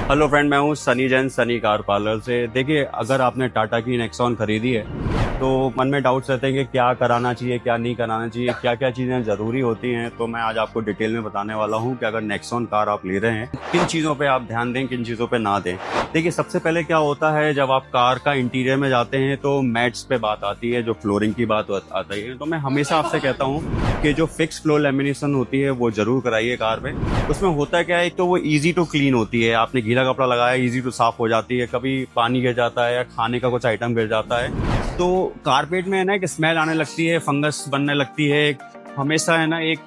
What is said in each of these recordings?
Hello friend, मैं हूँ Sunny Jain, Sunny car parlour से। देखिए, अगर आपने टाटा की नेक्सॉन खरीदी है तो मन में डाउट्स रहते हैं कि क्या कराना चाहिए, क्या नहीं कराना चाहिए, क्या क्या चीज़ें ज़रूरी होती हैं। तो मैं आज आपको डिटेल में बताने वाला हूँ कि अगर नेक्सॉन कार आप ले रहे हैं, किन चीज़ों पे आप ध्यान दें, किन चीज़ों पे ना दें। देखिए, सबसे पहले क्या होता है, जब आप कार का इंटीरियर में जाते हैं तो मैट्स पे बात आती है, जो फ्लोरिंग की बात आती है। तो मैं हमेशा आपसे कहता हूँ कि जो फिक्स फ्लोर लेमिनेशन होती है वो ज़रूर कराइए कार पे। उसमें होता क्या है, एक तो वो ईजी टू क्लीन होती है, आपने गीला कपड़ा लगाया, ईजी टू साफ हो जाती है। कभी पानी गिर जाता है या खाने का कुछ आइटम गिर जाता है तो कारपेट में है ना एक स्मेल आने लगती है, फंगस बनने लगती है। हमेशा है ना एक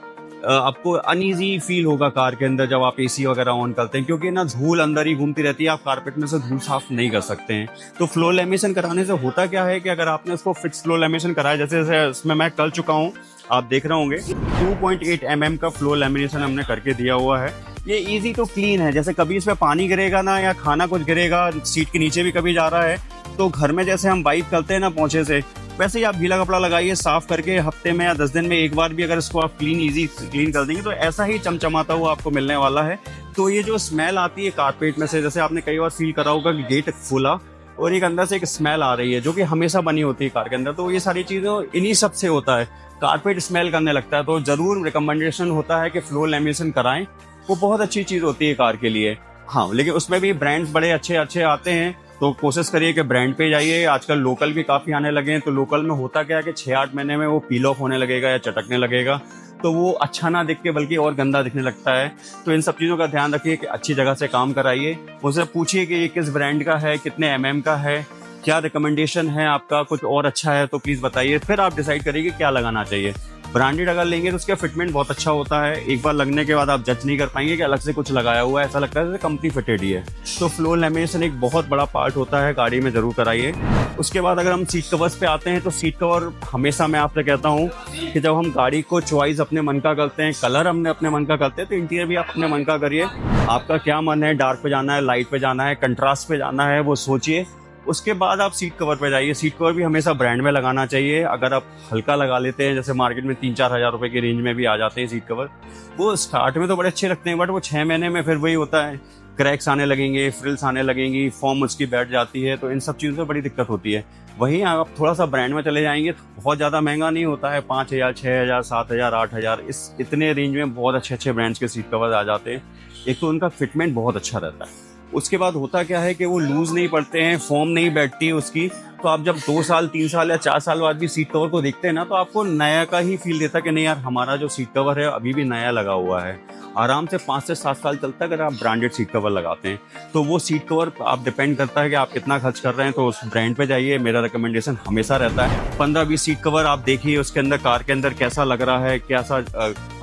आपको अनईजी फील होगा कार के अंदर जब आप एसी वगैरह ऑन करते हैं, क्योंकि ना धूल अंदर ही घूमती रहती है, आप कारपेट में से धूल साफ नहीं कर सकते हैं। तो फ्लोर लेमिनेशन कराने से होता क्या है कि अगर आपने उसको फिक्स फ्लोर लेमिनेशन कराया, जैसे जैसे इसमें मैं कर चुका हूँ, आप देख रहे होंगे 2.8 mm का फ्लोर लेमिनेशन हमने करके दिया हुआ है। ये इजी टू क्लीन है। जैसे कभी इसमें पानी गिरेगा ना या खाना कुछ गिरेगा, सीट के नीचे भी कभी जा रहा है, तो घर में जैसे हम वाइप करते हैं ना पोंछे से, वैसे ही आप गीला कपड़ा लगाइए, साफ करके हफ्ते में या 10 दिन में एक बार भी अगर इसको आप इजी क्लीन कर देंगे तो ऐसा ही चमचमाता हुआ आपको मिलने वाला है। तो ये जो स्मेल आती है कारपेट में से, जैसे आपने कई बार फील करा होगा कि गेट खुला और एक अंदर से एक स्मेल आ रही है जो कि हमेशा बनी होती है कार के अंदर, तो ये सारी चीज़ें इन्हीं सब से होता है, कारपेट स्मेल करने लगता है। तो जरूर रिकमेंडेशन होता है कि फ्लोर लेमिनेशन कराएं, वो बहुत अच्छी चीज़ होती है कार के लिए। हाँ, लेकिन उसमें भी ब्रांड्स बड़े अच्छे अच्छे आते हैं, तो कोशिश करिए कि ब्रांड पे जाइए। आजकल लोकल भी काफ़ी आने लगे हैं, तो लोकल में होता क्या है कि 6-8 महीने में वो पील ऑफ होने लगेगा या चटकने लगेगा, तो वो अच्छा ना दिख के बल्कि और गंदा दिखने लगता है। तो इन सब चीज़ों का ध्यान रखिए कि अच्छी जगह से काम कराइए। उनसे पूछिए कि ये किस ब्रांड का है, कितने mm का है, क्या रिकमेंडेशन है आपका, कुछ और अच्छा है तो प्लीज़ बताइए, फिर आप डिसाइड करिए कि क्या लगाना चाहिए। ब्रांडेड अगर लेंगे तो उसका फिटमेंट बहुत अच्छा होता है, एक बार लगने के बाद आप जज नहीं कर पाएंगे कि अलग से कुछ लगाया हुआ है, ऐसा लगता है जैसे कंपनी फिटेड ही है। तो फ्लोर लेमिनेशन एक बहुत बड़ा पार्ट होता है, गाड़ी में जरूर कराइए। उसके बाद अगर हम सीट कवर्स पे आते हैं तो सीट कवर हमेशा मैं आपसे कहता हूँ कि जब हम गाड़ी को चॉइस अपने मन का करते हैं, कलर हमने अपने मन का करते हैं, तो इंटीरियर भी आप अपने मन का करिए। आपका क्या मन है, डार्क पे जाना है, लाइट पे जाना है, कंट्रास्ट पे जाना है, वो सोचिए। उसके बाद आप सीट कवर पे जाइए। सीट कवर भी हमेशा ब्रांड में लगाना चाहिए। अगर आप हल्का लगा लेते हैं, जैसे मार्केट में 3-4 हज़ार रुपए की रेंज में भी आ जाते हैं सीट कवर, वो स्टार्ट में तो बड़े अच्छे लगते हैं, बट वो 6 महीने में फिर वही होता है, क्रैक्स आने लगेंगे, फ्रिल्स आने लगेंगी, फॉर्म उसकी बैठ जाती है, तो इन सब चीज़ों से बड़ी दिक्कत होती है। वहीं आप थोड़ा सा ब्रांड में चले जाएंगे, बहुत ज़्यादा महंगा नहीं होता है, 5,000, 6,000, 7,000, 8,000, इतने रेंज में बहुत अच्छे अच्छे ब्रांड्स के सीट कवर आ जाते हैं। एक तो उनका फिटमेंट बहुत अच्छा रहता है। उसके बाद होता क्या है कि वो लूज नहीं पड़ते हैं, फॉर्म नहीं बैठती उसकी। तो आप जब 2 साल, 3 साल या 4 साल बाद भी सीट कवर को देखते हैं ना, तो आपको नया का ही फील देता है कि नहीं यार, हमारा जो सीट कवर है अभी भी नया लगा हुआ है। आराम से 5 से 7 साल चलता है अगर आप ब्रांडेड सीट कवर लगाते हैं। तो वो सीट कवर आप डिपेंड करता है कि आप कितना खर्च कर रहे हैं, तो उस ब्रांड पे जाइए। मेरा रिकमेंडेशन हमेशा रहता है 15-20 सीट कवर आप देखिए, उसके अंदर कार के अंदर कैसा लग रहा है, कैसा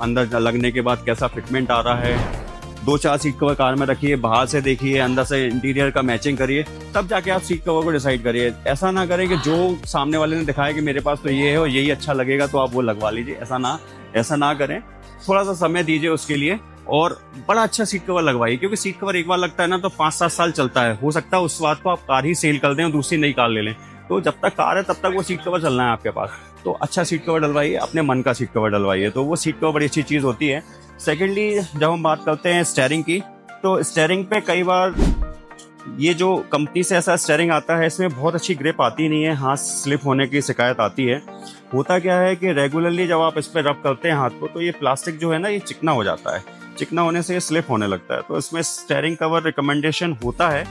अंदर लगने के बाद कैसा फिटमेंट आ रहा है। 2-4 सीट कवर कार में रखिए, बाहर से देखिए, अंदर से इंटीरियर का मैचिंग करिए, तब जाके आप सीट कवर को डिसाइड करिए। ऐसा ना करें कि जो सामने वाले ने दिखाया कि मेरे पास तो ये है और यही अच्छा लगेगा तो आप वो लगवा लीजिए, ऐसा ना करें। थोड़ा सा समय दीजिए उसके लिए और बड़ा अच्छा सीट कवर लगवाइए, क्योंकि सीट कवर एक बार लगता है ना तो 5-7 साल चलता है। हो सकता है उस बात को आप कार ही सेल कर दें और दूसरी नई कार ले लें, तो जब तक कार है तब तक वो सीट कवर चलना है आपके पास। तो अच्छा सीट कवर डलवाइए, अपने मन का सीट कवर डलवाइए, तो वो सीट कवर बड़ी अच्छी चीज़ होती है। सेकेंडली, जब हम बात करते हैं स्टीयरिंग की, तो स्टीयरिंग पे कई बार ये जो कंपनी से ऐसा स्टीयरिंग आता है, इसमें बहुत अच्छी ग्रिप आती नहीं है, हाथ स्लिप होने की शिकायत आती है। होता क्या है कि रेगुलरली जब आप इस पर रब करते हैं हाथ को, तो ये प्लास्टिक जो है ना, ये चिकना हो जाता है। चिकना होने से ये स्लिप होने लगता है। तो इसमें स्टीयरिंग कवर रिकमेंडेशन होता है,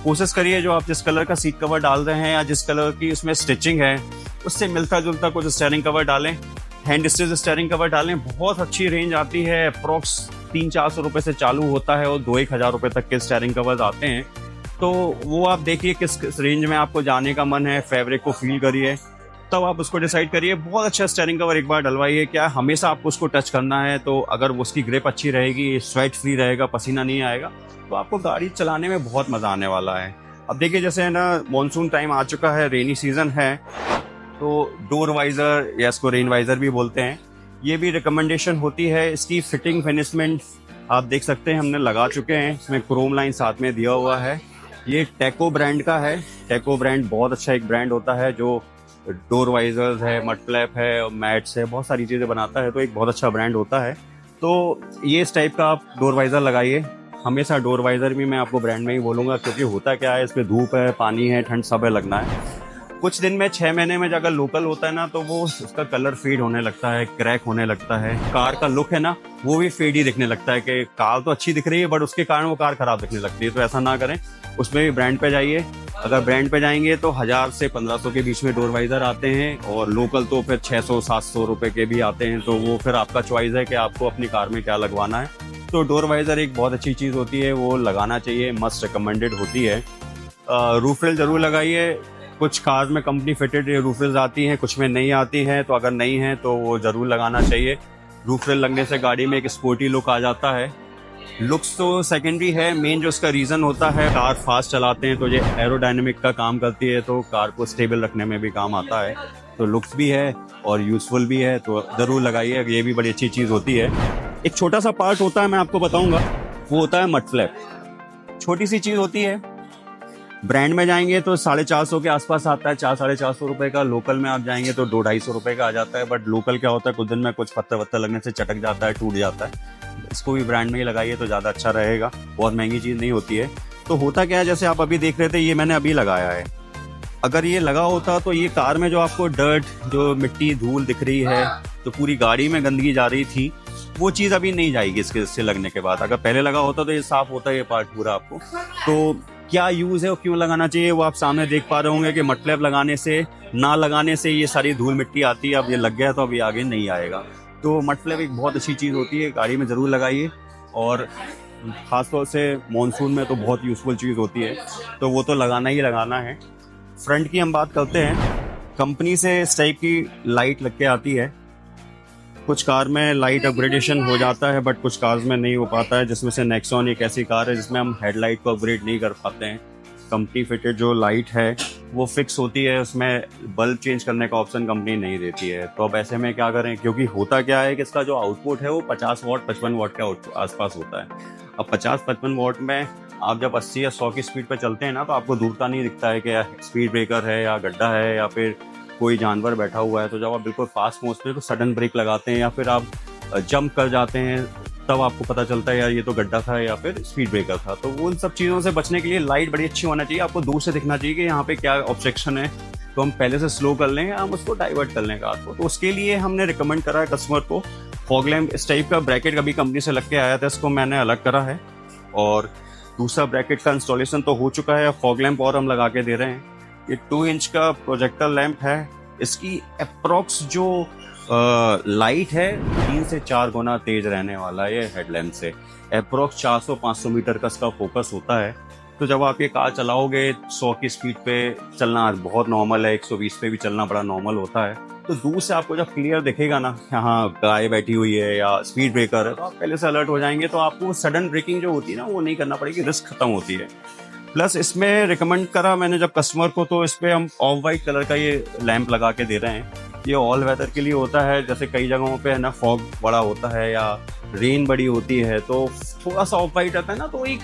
कोशिश करिए जो आप जिस कलर का सीट कवर डाल रहे हैं या जिस कलर की उसमें स्टिचिंग है, उससे मिलता जुलता कुछ स्टीयरिंग कवर डालें। हैंड स्टिच स्टीयरिंग कवर डालें, बहुत अच्छी रेंज आती है। अप्रॉक्स 300-400 रुपये से चालू होता है और 2-1 हज़ार रुपये तक के स्टीयरिंग कवर आते हैं। तो वो आप देखिए किस रेंज में आपको जाने का मन है, फैब्रिक को फील करिए, तब आप उसको डिसाइड करिए। बहुत अच्छा स्टीयरिंग कवर एक बार डलवाइए। क्या हमेशा आपको उसको टच करना है, तो अगर उसकी ग्रिप अच्छी रहेगी, स्वेट फ्री रहेगा, पसीना नहीं आएगा, तो आपको गाड़ी चलाने में बहुत मज़ा आने वाला है। अब देखिए, जैसे है ना, मानसून टाइम आ चुका है, रेनी सीजन है, तो डोर वाइज़र या इसको रेन वाइज़र भी बोलते हैं, ये भी रिकमेंडेशन होती है। इसकी फिटिंग फिनिशमेंट आप देख सकते हैं, हमने लगा चुके हैं, इसमें क्रोम लाइन साथ में दिया हुआ है। ये टेको ब्रांड का है। टेको ब्रांड बहुत अच्छा एक ब्रांड होता है जो डोर वाइजर्स है, मड फ्लैप है, मैट्स है, बहुत सारी चीज़ें बनाता है, तो एक बहुत अच्छा ब्रांड होता है। तो ये इस टाइप का आप डोर वाइज़र लगाइए। हमेशा डोर वाइजर भी मैं आपको ब्रांड में ही बोलूँगा, क्योंकि होता क्या है, इसमें धूप है, पानी है, ठंड सब है लगना है। कुछ दिन में 6 महीने में अगर लोकल होता है ना, तो वो उसका कलर फेड होने लगता है, क्रैक होने लगता है। कार का लुक है ना, वो भी फेड ही दिखने लगता है कि कार तो अच्छी दिख रही है बट उसके कारण वो कार खराब दिखने लगती है। तो ऐसा ना करें, उसमें भी ब्रांड पे जाइए। अगर ब्रांड पे जाएंगे तो 1000 से 1500 के बीच में डोर वाइजर आते हैं, और लोकल तो फिर 600-700 रुपए के भी आते हैं। तो वो फिर आपका चॉइस है कि आपको अपनी कार में क्या लगवाना है। तो डोर वाइजर एक बहुत अच्छी चीज़ होती है, वो लगाना चाहिए, मस्ट रिकमेंडेड होती है। रूफ रेल जरूर लगाइए। कुछ कार में कंपनी फिटेड रूफ रेल्स आती हैं, कुछ में नहीं आती हैं, तो अगर नहीं है तो वो जरूर लगाना चाहिए। रूफ रेल लगने से गाड़ी में एक स्पोर्टी लुक आ जाता है। लुक्स तो सेकेंडरी है, मेन जो इसका रीज़न होता है, कार फास्ट चलाते हैं तो ये एरोडायनेमिक का काम करती है, तो कार को स्टेबल रखने में भी काम आता है। तो लुक्स भी है और यूजफुल भी है, तो ज़रूर लगाइए, ये भी बड़ी अच्छी चीज़ होती है। एक छोटा सा पार्ट होता है, मैं आपको बताऊंगा, वो होता है मड फ्लैप। छोटी सी चीज़ होती है, ब्रांड में जाएंगे तो 450 के आसपास आता है, 400-450 रुपए का। लोकल में आप जाएंगे तो 200-250 रुपए का आ जाता है। बट लोकल क्या होता है, कुछ दिन में कुछ पत्थर वत्थर लगने से चटक जाता है, टूट जाता है। इसको भी ब्रांड में ही लगाइए तो ज़्यादा अच्छा रहेगा, बहुत महंगी चीज़ नहीं होती है। तो होता क्या है, जैसे आप अभी देख रहे थे, ये मैंने अभी लगाया है। अगर ये लगा होता तो ये कार में जो आपको डर्ट, जो मिट्टी धूल दिख रही है, तो पूरी गाड़ी में गंदगी जा रही थी, वो चीज़ अभी नहीं जाएगी इससे लगने के बाद। अगर पहले लगा होता तो ये साफ होता है ये पार्ट पूरा आपको। तो क्या यूज़ है और क्यों लगाना चाहिए वो आप सामने देख पा रहे होंगे कि मड फ्लैप लगाने से, ना लगाने से ये सारी धूल मिट्टी आती है। अब ये लग गया तो अभी आगे नहीं आएगा। तो मड फ्लैप एक बहुत अच्छी चीज़ होती है, गाड़ी में ज़रूर लगाइए, और ख़ासतौर से मॉनसून में तो बहुत यूज़फुल चीज़ होती है, तो वो तो लगाना ही लगाना है। फ्रंट की हम बात करते हैं, कंपनी से इस टाइप की लाइट लग के आती है। कुछ कार में लाइट अपग्रेडेशन हो जाता है बट कुछ कार्स में नहीं हो पाता है, जिसमें से नेक्सॉन एक ऐसी कार है जिसमें हम हेडलाइट को अपग्रेड नहीं कर पाते हैं। कंपनी फिटेड जो लाइट है वो फिक्स होती है, उसमें बल्ब चेंज करने का ऑप्शन कंपनी नहीं देती है। तो अब ऐसे में क्या करें, क्योंकि होता क्या है कि इसका जो आउटपुट है वो 50 वाट 55 वाट के आसपास होता है। अब 50-55 वाट में आप जब 80 या 100 की स्पीड पर चलते हैं ना, तो आपको दूरता नहीं दिखता है कि स्पीड ब्रेकर है या गड्ढा है या फिर कोई जानवर बैठा हुआ है। तो जब आप बिल्कुल फास्ट पहुंचते हैं तो सडन ब्रेक लगाते हैं या फिर आप जंप कर जाते हैं, तब आपको पता चलता है यार ये तो गड्ढा था या फिर स्पीड ब्रेकर था। तो वो उन सब चीज़ों से बचने के लिए लाइट बड़ी अच्छी होना चाहिए, आपको दूर से दिखना चाहिए कि यहाँ पे क्या ऑब्स्ट्रक्शन है, तो हम पहले से स्लो कर लें, हम उसको डाइवर्ट कर लें कार को। तो उसके लिए हमने रिकमेंड करा है कस्टमर को फॉग लैम्प। इस टाइप का ब्रैकेट कभी कंपनी से लग के आया था, इसको मैंने अलग करा है, और दूसरा ब्रैकेट का इंस्टॉलेशन तो हो चुका है। फॉग लैम्प और हम लगा के दे रहे हैं। ये 2 इंच का प्रोजेक्टर लैंप है। इसकी अप्रॉक्स जो लाइट है 3 से 4 गुना तेज रहने वाला है ये हेडलैम्प से। अप्रॉक्स 400-500 मीटर का इसका फोकस होता है। तो जब आप ये कार चलाओगे 100 की स्पीड पे चलना बहुत नॉर्मल है, 120 पे भी चलना बड़ा नॉर्मल होता है। तो दूर से आपको जब क्लियर दिखेगा ना, यहाँ गाय बैठी हुई है या स्पीड ब्रेकर है, तो आप पहले से अलर्ट हो जाएंगे। तो आपको सडन ब्रेकिंग जो होती है ना, वो नहीं करना पड़ेगी, रिस्क खत्म होती है। प्लस इसमें रिकमेंड करा मैंने जब कस्टमर को, तो इस पे हम ऑफ वाइट कलर का ये लैंप लगा के दे रहे हैं। ये ऑल वेदर के लिए होता है, जैसे कई जगहों पे है ना फॉग बड़ा होता है या रेन बड़ी होती है, तो थोड़ा सा ऑफ वाइट आता है ना, तो एक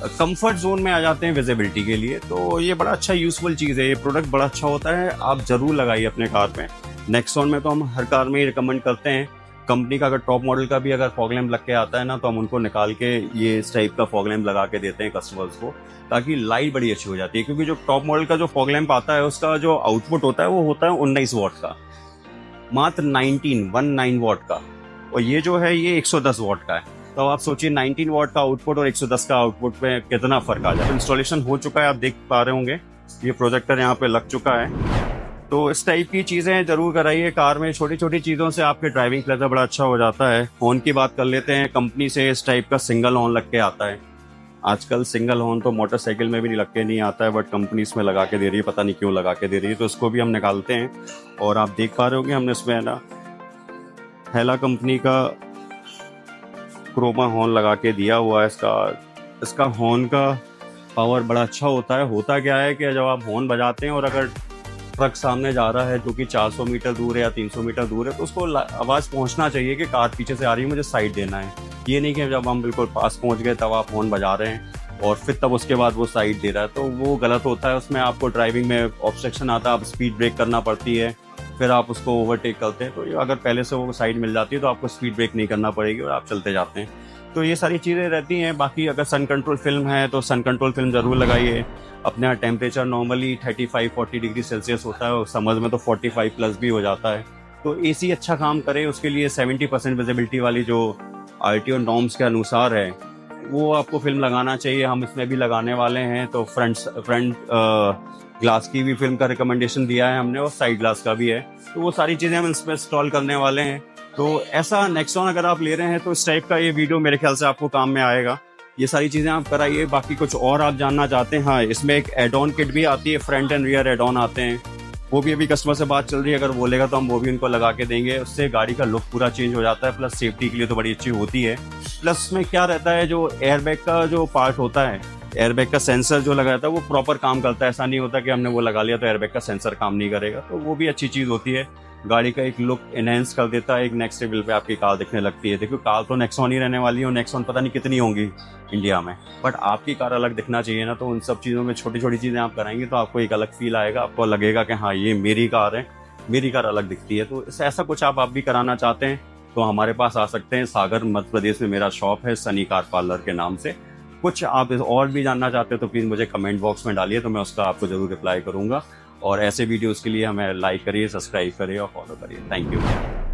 कंफर्ट जोन में आ जाते हैं विजिबिलिटी के लिए। तो ये बड़ा अच्छा यूजफुल चीज़ है, ये प्रोडक्ट बड़ा अच्छा होता है, आप ज़रूर लगाइए अपने कार में। नेक्सॉन में तो हम हर कार में ही रिकमेंड करते हैं। कंपनी का अगर टॉप मॉडल का भी अगर फॉग लैम्प लग के आता है ना, तो हम उनको निकाल के ये इस टाइप का फॉग लैम्प लगा के देते हैं कस्टमर्स को, ताकि लाइट बड़ी अच्छी हो जाती है। क्योंकि जो टॉप मॉडल का जो फॉग लैम्प आता है उसका जो आउटपुट होता है वो होता है 19 वाट का, मात्र 19 वाट का, और ये जो है ये 110 वाट का है। तो आप सोचिए 19 वाट का आउटपुट और 110 का आउटपुट में कितना फर्क आ जाए। तो इंस्टॉलेशन हो चुका है, आप देख पा रहे होंगे, ये प्रोजेक्टर यहाँ पे लग चुका है। तो इस टाइप की चीज़ें जरूर कराइए कार में। छोटी छोटी चीज़ों से आपके ड्राइविंग प्लेजर बड़ा अच्छा हो जाता है। हॉर्न की बात कर लेते हैं, कंपनी से इस टाइप का सिंगल हॉर्न लग के आता है। आजकल सिंगल हॉर्न तो मोटरसाइकिल में भी लग के नहीं आता है, बट कंपनी इसमें लगा के दे रही है, पता नहीं क्यों लगा के दे रही है। तो इसको भी हम निकालते हैं, और आप देख पा रहे होंगे हमने इसमें है ना हेला कंपनी का क्रोमा हॉर्न लगा के दिया हुआ है। इसका हॉर्न का पावर बड़ा अच्छा होता है। होता क्या है कि जब आप हॉर्न बजाते हैं और अगर ट्रक सामने जा रहा है जो कि 400 मीटर दूर है या 300 मीटर दूर है, तो उसको आवाज़ पहुंचना चाहिए कि कार पीछे से आ रही है, मुझे साइड देना है। ये नहीं कि जब हम बिल्कुल पास पहुंच गए तब आप हॉर्न बजा रहे हैं और फिर तब उसके बाद वो साइड दे रहा है, तो वो गलत होता है। उसमें आपको ड्राइविंग में ऑब्स्ट्रक्शन आता है, आप स्पीड ब्रेक करना पड़ती है, फिर आप उसको ओवरटेक करते हैं। तो अगर पहले से वो साइड मिल जाती है तो आपको स्पीड ब्रेक नहीं करना पड़ेगी और आप चलते जाते हैं। तो ये सारी चीज़ें रहती हैं। बाकी अगर सन कंट्रोल फिल्म है तो सन कंट्रोल फिल्म ज़रूर लगाइए। अपने यहाँ टेम्परेचर नॉर्मली 35-40 डिग्री सेल्सियस होता है और समर में तो 45 प्लस भी हो जाता है। तो एसी अच्छा काम करे, उसके लिए 70% विजिबिलिटी वाली जो आरटीओ नॉर्म्स के अनुसार है वो आपको फिल्म लगाना चाहिए। हम इसमें भी लगाने वाले हैं। तो फ्रंट ग्लास की भी फिल्म का रिकमेंडेशन दिया है हमने और साइड ग्लास का भी है। तो वो सारी चीज़ें हम इसमें इंस्टॉल करने वाले हैं। तो ऐसा नेक्सॉन अगर आप ले रहे हैं तो इस टाइप का ये वीडियो मेरे ख्याल से आपको काम में आएगा। ये सारी चीज़ें आप कराइए। बाकी कुछ और आप जानना चाहते हैं, हाँ, इसमें एक एड ऑन किट भी आती है, front and rear add on आते हैं। वो भी अभी कस्टमर से बात चल रही है, अगर बोलेगा तो हम वो भी उनको लगा के देंगे। उससे गाड़ी का लुक पूरा चेंज हो जाता है, प्लस सेफ्टी के लिए तो बड़ी अच्छी होती है। प्लस में क्या रहता है, जो एयरबैग का जो पार्ट होता है, एयरबैग का सेंसर जो लगा रहता है वो प्रॉपर काम करता है। ऐसा नहीं होता कि हमने वो लगा लिया तो एयरबैग का सेंसर काम नहीं करेगा। तो वो भी अच्छी चीज़ होती है, गाड़ी का एक लुक एनहेंस कर देता है, एक नेक्स्ट लेवल पे आपकी कार दिखने लगती है। देखो कार तो नेक्सॉन ही रहने वाली है और नेक्सॉन पता नहीं कितनी होंगी इंडिया में, बट आपकी कार अलग दिखना चाहिए ना। तो उन सब चीज़ों में छोटी छोटी चीज़ें आप कराएंगे तो आपको एक अलग फील आएगा, आपको लगेगा कि हाँ ये मेरी कार है, मेरी कार अलग दिखती है। तो ऐसा कुछ आप भी कराना चाहते हैं तो हमारे पास आ सकते हैं। सागर मध्य प्रदेश में मेरा शॉप है सनी कार पार्लर के नाम से। कुछ आप और भी जानना चाहते हो तो प्लीज़ मुझे कमेंट बॉक्स में डालिए, तो मैं उसका आपको ज़रूर रिप्लाई करूँगा। और ऐसे वीडियोस के लिए हमें लाइक करिए, सब्सक्राइब करिए और फॉलो करिए। Thank you.